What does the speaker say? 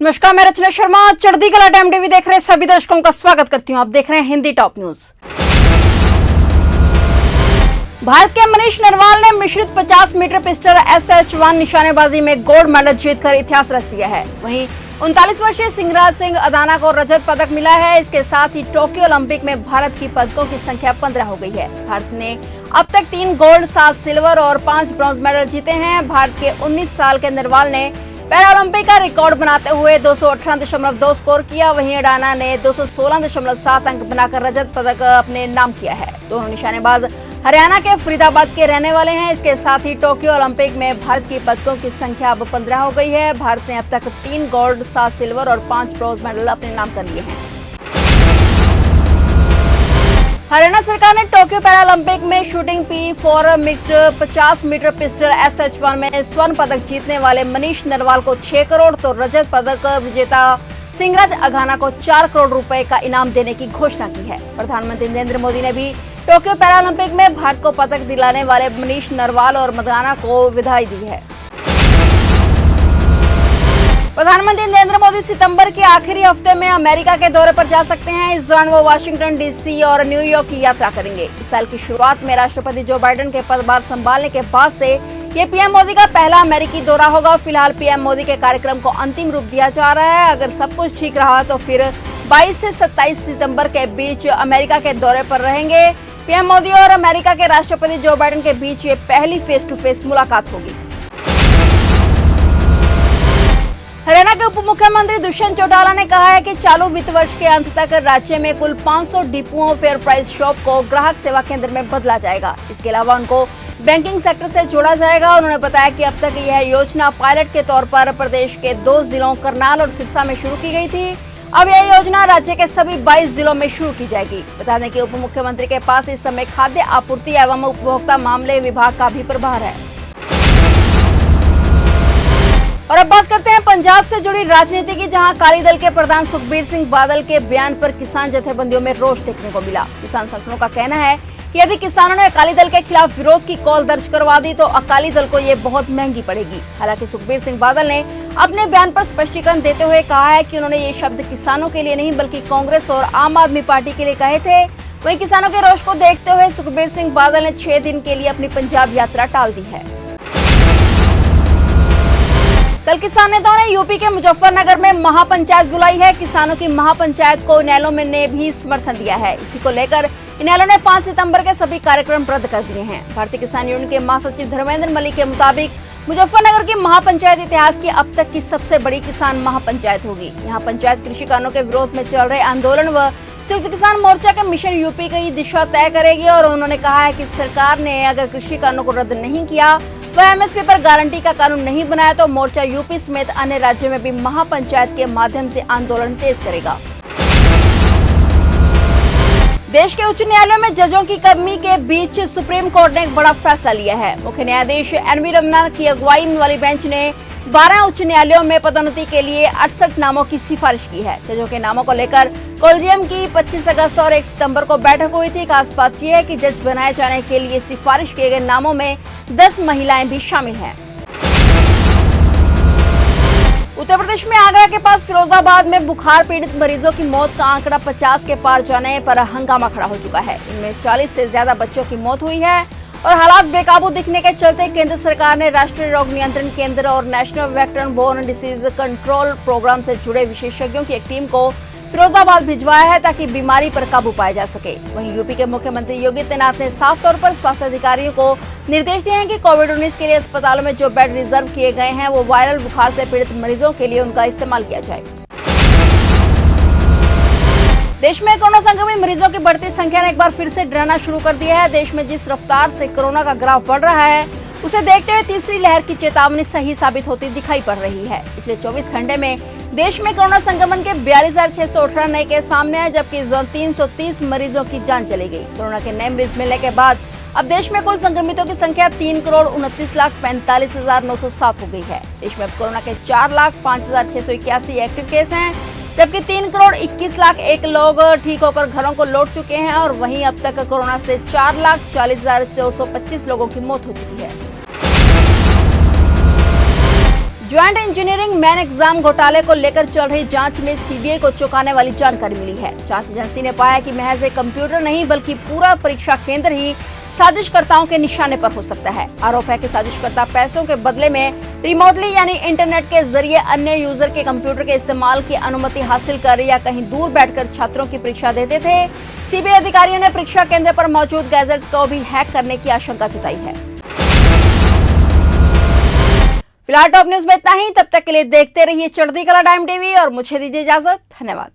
नमस्कार, मैं रचना शर्मा। चढ़ती कला टाइम टीवी देख रहे सभी दर्शकों का स्वागत करती हूं। आप देख रहे हैं हिंदी टॉप न्यूज। भारत के मनीष नरवाल ने मिश्रित 50 मीटर पिस्टल SH1 निशानेबाजी में गोल्ड मेडल जीतकर इतिहास रच दिया है। वहीं 39 वर्षीय सिंहराज सिंह अदाना को रजत पदक मिला है। इसके साथ ही टोक्यो ओलंपिक में भारत की पदकों की संख्या 15 हो गई है। भारत ने अब तक 3 गोल्ड, 7 सिल्वर और 5 ब्रॉन्ज मेडल जीते हैं। भारत के 19 साल के नरवाल ने पैरालंपिक का रिकॉर्ड बनाते हुए 218.2 स्कोर किया। वहीं अडाना ने 216.7 अंक बनाकर रजत पदक अपने नाम किया है। दोनों निशानेबाज हरियाणा के फरीदाबाद के रहने वाले हैं। इसके साथ ही टोक्यो ओलंपिक में भारत की पदकों की संख्या अब 15 हो गई है। भारत ने अब तक 3 गोल्ड, 7 सिल्वर और 5 ब्रॉन्ज मेडल अपने नाम कर लिए हैं। हरियाणा सरकार ने टोक्यो पैरालंपिक में shooting P4 mixed 50 metre pistol SH1 में स्वर्ण पदक जीतने वाले मनीष नरवाल को 6 करोड़ तो रजत पदक विजेता सिंहराज अघाना को 4 करोड़ रुपए का इनाम देने की घोषणा की है। प्रधानमंत्री नरेंद्र मोदी ने भी टोक्यो पैरालंपिक में भारत को पदक दिलाने वाले मनीष नरवाल और अघाना को बधाई दी है। प्रधानमंत्री नरेंद्र मोदी सितंबर के आखिरी हफ्ते में अमेरिका के दौरे पर जा सकते हैं। इस दौरान वो वाशिंगटन DC और न्यूयॉर्क की यात्रा करेंगे। इस साल की शुरुआत में राष्ट्रपति जो बाइडेन के पदभार संभालने के बाद से ये PM मोदी का पहला अमेरिकी दौरा होगा। फिलहाल PM मोदी के कार्यक्रम को अंतिम रूप दिया जा रहा है। अगर सब कुछ ठीक रहा तो फिर 22 से 27 सितंबर के बीच अमेरिका के दौरे पर रहेंगे। PM मोदी और अमेरिका के राष्ट्रपति जो बाइडेन के बीच ये पहली फेस टू फेस मुलाकात होगी। हरियाणा के उप मुख्यमंत्री दुष्यंत चौटाला ने कहा है कि चालू वित्त वर्ष के अंत तक राज्य में कुल 500 डिपुओं फेयर प्राइस शॉप को ग्राहक सेवा केंद्र में बदला जाएगा। इसके अलावा उनको बैंकिंग सेक्टर से जोड़ा जाएगा। उन्होंने बताया कि अब तक यह योजना पायलट के तौर पर प्रदेश के 2 जिलों करनाल और सिरसा में शुरू की गई थी। अब यह योजना राज्य के सभी 22 जिलों में शुरू की जाएगी। बता दें कि उप मुख्यमंत्री के पास इस समय खाद्य आपूर्ति एवं उपभोक्ता मामले विभाग का भी प्रभार है। और अब बात करते हैं पंजाब से जुड़ी राजनीति की, जहां अकाली दल के प्रधान सुखबीर सिंह बादल के बयान पर किसान जथेबंदियों में रोष देखने को मिला। किसान संगठनों का कहना है कि यदि किसानों ने अकाली दल के खिलाफ विरोध की कॉल दर्ज करवा दी तो अकाली दल को ये बहुत महंगी पड़ेगी। हालांकि सुखबीर सिंह बादल ने अपने बयान पर स्पष्टीकरण देते हुए कहा है कि उन्होंने ये शब्द किसानों के लिए नहीं बल्कि कांग्रेस और आम आदमी पार्टी के लिए कहे थे। वहीं किसानों के रोष को देखते हुए सुखबीर सिंह बादल ने 6 दिन के लिए अपनी पंजाब यात्रा टाल दी है। कल किसान नेताओं ने यूपी के मुजफ्फरनगर में महापंचायत बुलाई है। किसानों की महापंचायत को इनेलो ने भी समर्थन दिया है। इसी को लेकर इनेलो ने 5 सितंबर के सभी कार्यक्रम रद्द कर दिए हैं। भारतीय किसान यूनियन के महासचिव धर्मेंद्र मलिक के मुताबिक मुजफ्फरनगर की महापंचायत इतिहास की अब तक की सबसे बड़ी किसान महापंचायत होगी। यहाँ पंचायत कृषि कानूनों के विरोध में चल रहे आंदोलन व संयुक्त किसान मोर्चा के मिशन यूपी की दिशा तय करेगी। और उन्होंने कहा है कि सरकार ने अगर कृषि कानूनों को रद्द नहीं किया, वह MSP पर गारंटी का कानून नहीं बनाया तो मोर्चा यूपी समेत अन्य राज्यों में भी महापंचायत के माध्यम से आंदोलन तेज करेगा। देश के उच्च न्यायालयों में जजों की कमी के बीच सुप्रीम कोर्ट ने एक बड़ा फैसला लिया है। मुख्य न्यायाधीश NV रमन्ना की अगुवाई वाली बेंच ने 12 उच्च न्यायालयों में पदोन्नति के लिए 68 नामों की सिफारिश की है। जजों के नामों को लेकर कोलिजियम की 25 अगस्त और 1 सितंबर को बैठक हुई थी। खास बात यह है कि जज बनाए जाने के लिए सिफारिश किए गए नामों में 10 महिलाएं भी शामिल हैं। उत्तर प्रदेश में आगरा के पास फिरोजाबाद में बुखार पीड़ित मरीजों की मौत का आंकड़ा 50 के पार जाने पर हंगामा खड़ा हो चुका है। इनमें 40 से ज्यादा बच्चों की मौत हुई है और हालात बेकाबू दिखने के चलते केंद्र सरकार ने राष्ट्रीय रोग नियंत्रण केंद्र और national vector borne disease control programme से जुड़े विशेषज्ञों की एक टीम को फिरोजाबाद भिजवाया है ताकि बीमारी पर काबू पाया जा सके। वहीं यूपी के मुख्यमंत्री योगी आदित्यनाथ ने साफ तौर पर स्वास्थ्य अधिकारियों को निर्देश दिए हैं कि कोविड-19 के लिए अस्पतालों में जो बेड रिजर्व किए गए हैं वो वायरल बुखार से पीड़ित मरीजों के लिए उनका इस्तेमाल किया जाए। देश में कोरोना संक्रमित मरीजों की बढ़ती संख्या ने एक बार फिर से डराना शुरू कर दिया है। देश में जिस रफ्तार से कोरोना का ग्राफ बढ़ रहा है उसे देखते हुए तीसरी लहर की चेतावनी सही साबित होती दिखाई पड़ रही है। पिछले 24 घंटे में देश में कोरोना संक्रमण के 42,618 नए केस सामने आए, जबकि 330 मरीजों की जान चली गई। कोरोना के नए मरीज मिलने के बाद अब देश में कुल संक्रमितों की संख्या 3,29,45,907 हो गई है। देश में अब कोरोना के 4,05,681 एक्टिव केस हैं, जबकि 3,21,01 लोग ठीक होकर घरों को लौट चुके हैं। और वहीं अब तक कोरोना से 4,40,225 लोगों की मौत हो चुकी है। ज्वाइंट इंजीनियरिंग मेन एग्जाम घोटाले को लेकर चल रही जांच में सीबीआई को चौंकाने वाली जानकारी मिली है। जांच एजेंसी ने पाया कि महज एक कंप्यूटर नहीं बल्कि पूरा परीक्षा केंद्र ही साजिशकर्ताओं के निशाने पर हो सकता है। आरोप है कि साजिशकर्ता पैसों के बदले में रिमोटली यानी इंटरनेट के जरिए अन्य यूजर के कंप्यूटर के इस्तेमाल की अनुमति हासिल कर या कहीं दूर बैठकर छात्रों की परीक्षा देते थे। सीबीआई अधिकारियों ने परीक्षा केंद्र पर मौजूद गैजेट्स को भी हैक करने की आशंका जताई है। फिलहाल टॉप न्यूज में इतना ही। तब तक के लिए देखते रहिए चढ़ती कला टाइम टीवी और मुझे दीजिए इजाजत। धन्यवाद।